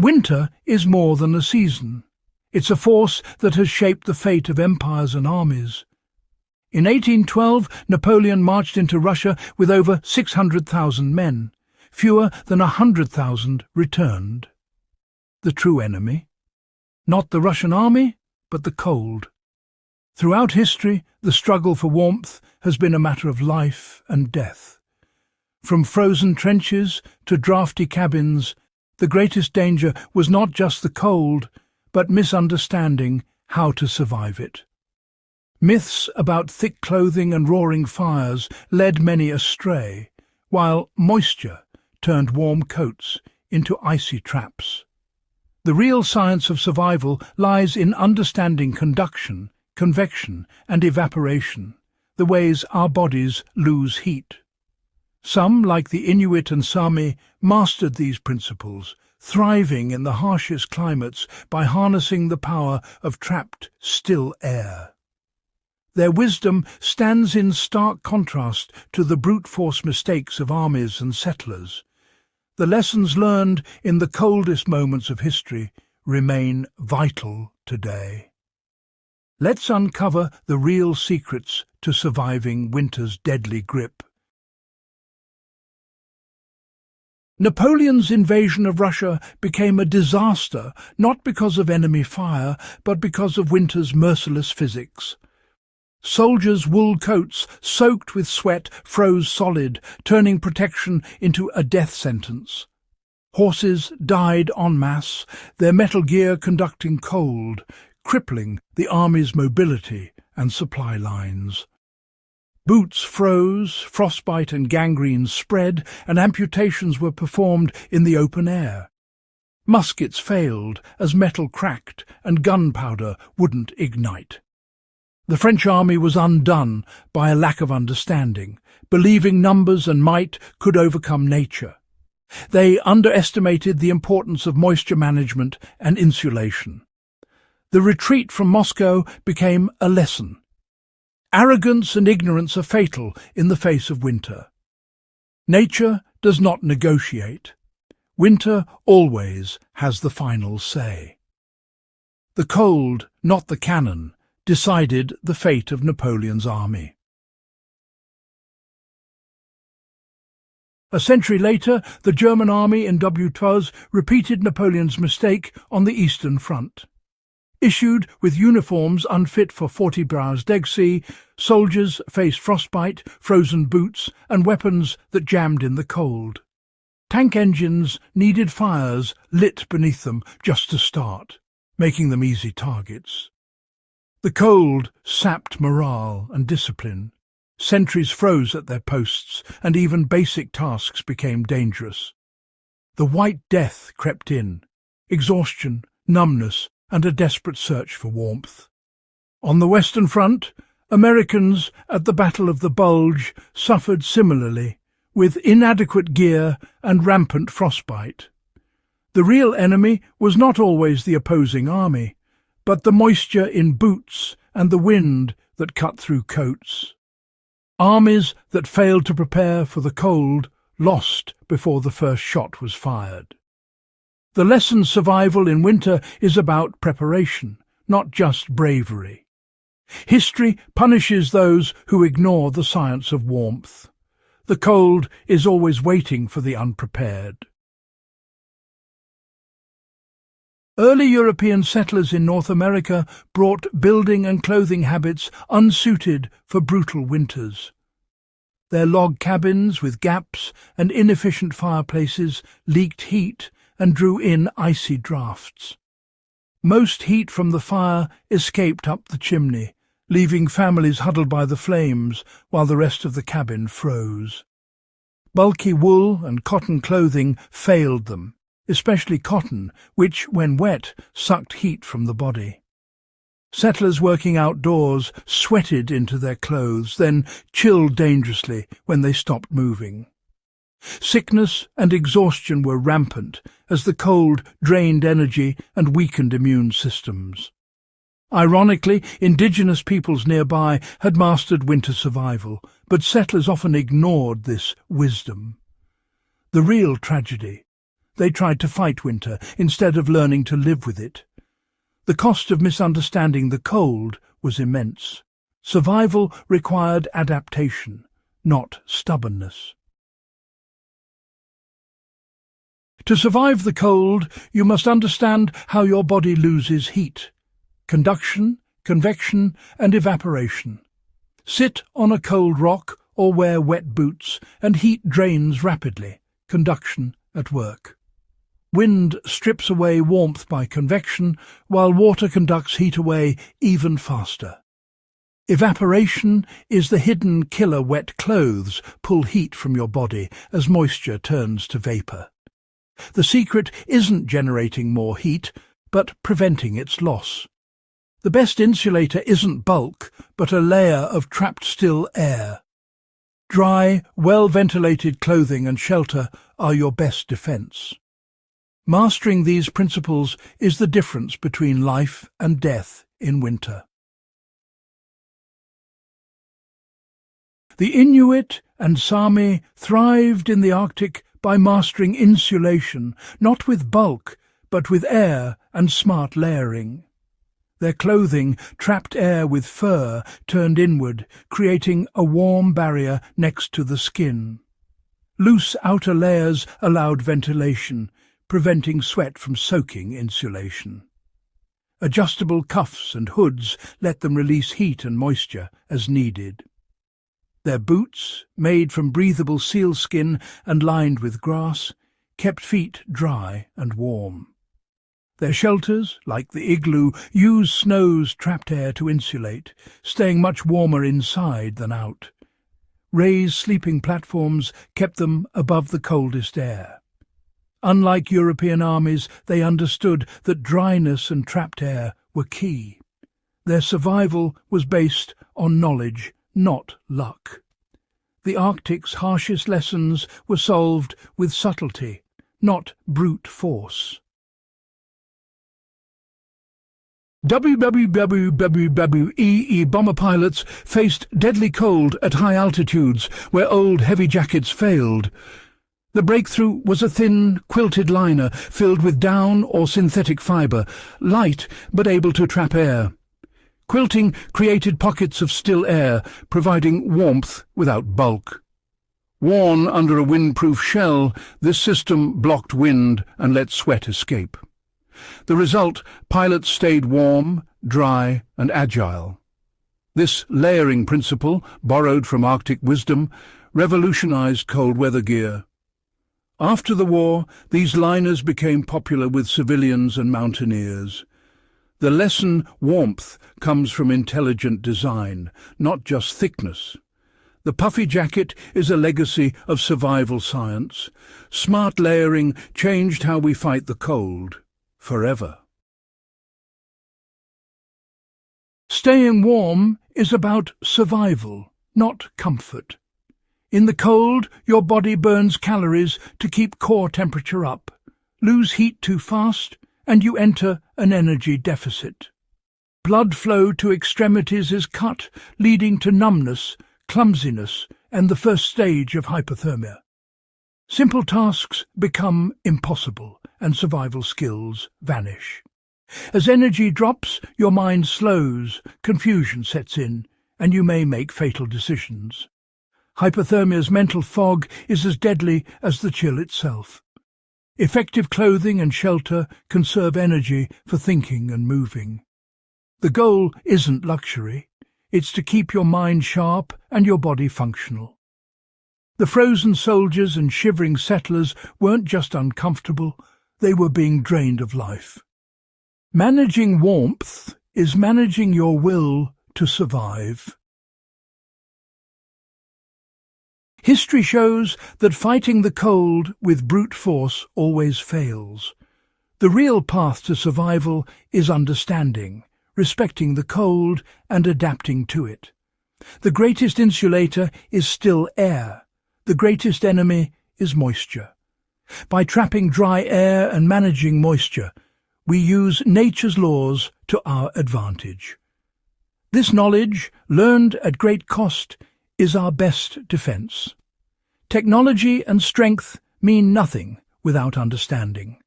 Winter is more than a season. It's a force that has shaped the fate of empires and armies. In 1812, Napoleon marched into Russia with over 600,000 men. Fewer than 100,000 returned. The true enemy? Not the Russian army, but the cold. Throughout history, the struggle for warmth has been a matter of life and death. From frozen trenches to draughty cabins, the greatest danger was not just the cold, but misunderstanding how to survive it. Myths about thick clothing and roaring fires led many astray, while moisture turned warm coats into icy traps. The real science of survival lies in understanding conduction, convection, and evaporation, the ways our bodies lose heat. Some, like the Inuit and Sami, mastered these principles, thriving in the harshest climates by harnessing the power of trapped, still air. Their wisdom stands in stark contrast to the brute force mistakes of armies and settlers. The lessons learned in the coldest moments of history remain vital today. Let's uncover the real secrets to surviving winter's deadly grip. Napoleon's invasion of Russia became a disaster not because of enemy fire, but because of winter's merciless physics. Soldiers' wool coats, soaked with sweat, froze solid, turning protection into a death sentence. Horses died en masse, their metal gear conducting cold, crippling the army's mobility and supply lines. Boots froze, frostbite and gangrene spread, and amputations were performed in the open air. Muskets failed as metal cracked and gunpowder wouldn't ignite. The French army was undone by a lack of understanding, believing numbers and might could overcome nature. They underestimated the importance of moisture management and insulation. The retreat from Moscow became a lesson. Arrogance and ignorance are fatal in the face of winter. Nature does not negotiate. Winter always has the final say. The cold, not the cannon, decided the fate of Napoleon's army. A century later, the German army in W12 repeated Napoleon's mistake on the Eastern Front. Issued with uniforms unfit for 40 hours dead sea, soldiers faced frostbite, frozen boots, and weapons that jammed in the cold. Tank engines needed fires lit beneath them just to start, making them easy targets. The cold sapped morale and discipline. Sentries froze at their posts, and even basic tasks became dangerous. The White Death crept in, exhaustion, numbness, and a desperate search for warmth. On the Western Front, Americans at the Battle of the Bulge suffered similarly, with inadequate gear and rampant frostbite. The real enemy was not always the opposing army, but the moisture in boots and the wind that cut through coats. Armies that failed to prepare for the cold lost before the first shot was fired. The lesson survival in winter is about preparation, not just bravery. History punishes those who ignore the science of warmth. The cold is always waiting for the unprepared. Early European settlers in North America brought building and clothing habits unsuited for brutal winters. Their log cabins with gaps and inefficient fireplaces leaked heat and drew in icy draughts. Most heat from the fire escaped up the chimney, leaving families huddled by the flames while the rest of the cabin froze. Bulky wool and cotton clothing failed them, especially cotton, which, when wet, sucked heat from the body. Settlers working outdoors sweated into their clothes, then chilled dangerously when they stopped moving. Sickness and exhaustion were rampant as the cold drained energy and weakened immune systems. Ironically, indigenous peoples nearby had mastered winter survival, but settlers often ignored this wisdom. The real tragedy: They tried to fight winter instead of learning to live with it. The cost of misunderstanding the cold was immense. Survival required adaptation, not stubbornness. To survive the cold, you must understand how your body loses heat: conduction, convection, and evaporation. Sit on a cold rock or wear wet boots, and heat drains rapidly, conduction at work. Wind strips away warmth by convection, while water conducts heat away even faster. Evaporation is the hidden killer. Wet clothes pull heat from your body as moisture turns to vapor. The secret isn't generating more heat, but preventing its loss. The best insulator isn't bulk, but a layer of trapped still air. Dry, well-ventilated clothing and shelter are your best defense. Mastering these principles is the difference between life and death in winter. The Inuit and Sami thrived in the Arctic by mastering insulation, not with bulk, but with air and smart layering. Their clothing trapped air with fur turned inward, creating a warm barrier next to the skin. Loose outer layers allowed ventilation, preventing sweat from soaking insulation. Adjustable cuffs and hoods let them release heat and moisture as needed. Their boots, made from breathable sealskin and lined with grass, kept feet dry and warm. Their shelters, like the igloo, use snow's trapped air to insulate, staying much warmer inside than out. Raised sleeping platforms kept them above the coldest air. Unlike European armies, they understood that dryness and trapped air were key. Their survival was based on knowledge, not luck. The Arctic's harshest lessons were solved with subtlety, not brute force. WWEE bomber pilots faced deadly cold at high altitudes where old heavy jackets failed. The breakthrough was a thin, quilted liner filled with down or synthetic fibre, light but able to trap air. Quilting created pockets of still air, providing warmth without bulk. Worn under a windproof shell, this system blocked wind and let sweat escape. The result, pilots stayed warm, dry, and agile. This layering principle, borrowed from Arctic wisdom, revolutionized cold weather gear. After the war, these liners became popular with civilians and mountaineers. The lesson, warmth, comes from intelligent design, not just thickness. The puffy jacket is a legacy of survival science. Smart layering changed how we fight the cold, forever. Staying warm is about survival, not comfort. In the cold, your body burns calories to keep core temperature up. Lose heat too fast, and you enter an energy deficit. Blood flow to extremities is cut, leading to numbness, clumsiness, and the first stage of hypothermia. Simple tasks become impossible, and survival skills vanish. As energy drops, your mind slows, confusion sets in, and you may make fatal decisions. Hypothermia's mental fog is as deadly as the chill itself. Effective clothing and shelter conserve energy for thinking and moving. The goal isn't luxury, it's to keep your mind sharp and your body functional. The frozen soldiers and shivering settlers weren't just uncomfortable, they were being drained of life. Managing warmth is managing your will to survive. History shows that fighting the cold with brute force always fails. The real path to survival is understanding, respecting the cold and adapting to it. The greatest insulator is still air. The greatest enemy is moisture. By trapping dry air and managing moisture, we use nature's laws to our advantage. This knowledge, learned at great cost, is our best defense. Technology and strength mean nothing without understanding.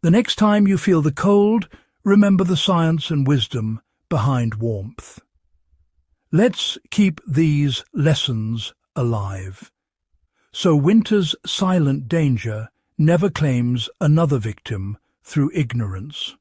The next time you feel the cold, remember the science and wisdom behind warmth. Let's keep these lessons alive, so winter's silent danger never claims another victim through ignorance.